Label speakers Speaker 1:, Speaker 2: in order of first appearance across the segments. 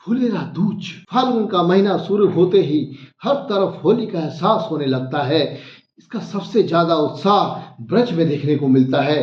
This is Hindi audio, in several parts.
Speaker 1: फुलेरा दूज। फाल्गुन का महीना शुरू होते ही हर तरफ होली का एहसास होने लगता है। इसका सबसे ज्यादा उत्साह ब्रज में देखने को मिलता है।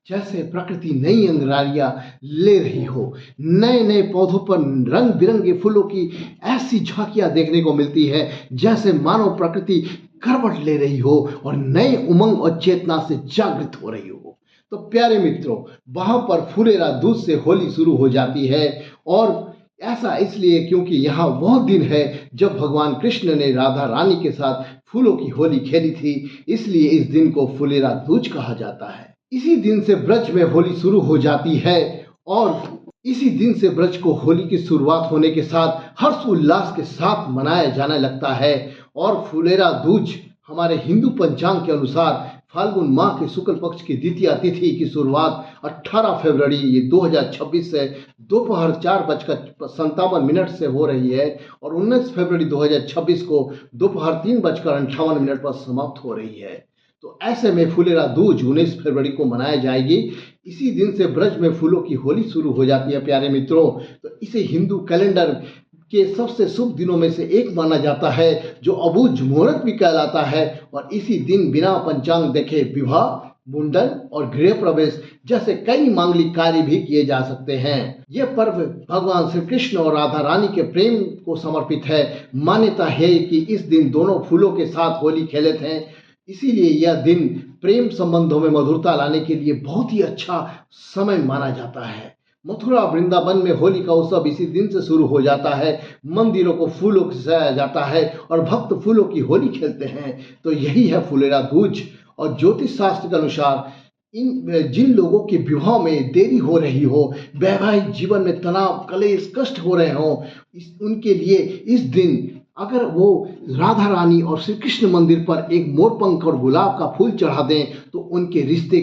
Speaker 1: जैसे प्रकृति नई अंगारियां ले रही हो, नए नए पौधों पर रंग बिरंगे फूलों की ऐसी झांकियां देखने को मिलती है जैसे मानो प्रकृति करवट ले रही हो और नए उमंग और चेतना से जागृत हो रही हो। तो प्यारे मित्रों, वहां पर फुलेरा दूज से होली शुरू हो जाती है और ऐसा इसलिए क्योंकि यहाँ वह दिन है जब भगवान कृष्ण ने राधा रानी के साथ फूलों की होली खेली थी, इसलिए इस दिन को फुलेरा दूज कहा जाता है। इसी दिन से ब्रज में होली शुरू हो जाती है और इसी दिन से ब्रज को होली की शुरुआत होने के साथ हर्ष उल्लास के साथ मनाया जाने लगता है। और फुलेरा दूज हमारे हिंदू पंचांग के अनुसार फाल्गुन माह के शुक्ल पक्ष की द्वितीय तिथि की शुरुआत 18 फरवरी 2026 से दोपहर 4:57 से हो रही है और 19 फरवरी 2026 को दोपहर 3:58 पर समाप्त हो रही है। तो ऐसे में फुलेरा दूज 19 फरवरी को मनाई जाएगी। इसी दिन से ब्रज में फूलों की होली शुरू हो जाती है। प्यारे मित्रों, तो इसे हिंदू कैलेंडर के सबसे शुभ दिनों में से एक माना जाता है, जो अबूझ मुहूर्त भी कहलाता है। और इसी दिन बिना पंचांग देखे विवाह, मुंडन और गृह प्रवेश जैसे कई मांगलिक कार्य भी किए जा सकते हैं। यह पर्व भगवान श्री कृष्ण और राधा रानी के प्रेम को समर्पित है। मान्यता है कि इस दिन दोनों फूलों के साथ होली खेले थे, इसीलिए यह दिन प्रेम संबंधों में मधुरता लाने के लिए बहुत ही अच्छा समय माना जाता है। मथुरा वृंदावन में होली का उत्सव इसी दिन से शुरू हो जाता है। मंदिरों को फूलों से सजाया जाता है और भक्त फूलों की होली खेलते हैं। तो यही है फुलेरा दूज। और ज्योतिष शास्त्र के अनुसार जिन लोगों के विवाह में देरी हो रही हो, वैवाहिक जीवन में तनाव, कलेश, कष्ट हो रहे हो, उनके लिए इस दिन अगर वो राधा रानी और श्री कृष्ण मंदिर पर एक मोरपंख और गुलाब का फूल चढ़ा दें तो उनके रिश्ते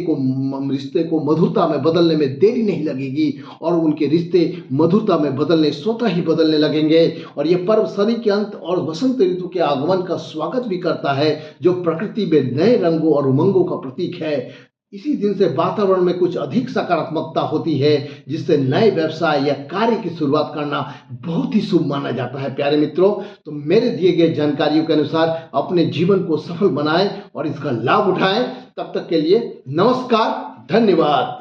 Speaker 1: को मधुरता में बदलने में देरी नहीं लगेगी और उनके रिश्ते मधुरता में स्वतः ही बदलने लगेंगे। और ये पर्व शरद के अंत और बसंत ऋतु के आगमन का स्वागत भी करता है, जो प्रकृति में नए रंगों और उमंगों का प्रतीक है। इसी दिन से वातावरण में कुछ अधिक सकारात्मकता होती है, जिससे नए व्यवसाय या कार्य की शुरुआत करना बहुत ही शुभ माना जाता है। प्यारे मित्रों, तो मेरे दिए गए जानकारियों के अनुसार अपने जीवन को सफल बनाएं और इसका लाभ उठाएं। तब तक के लिए नमस्कार, धन्यवाद।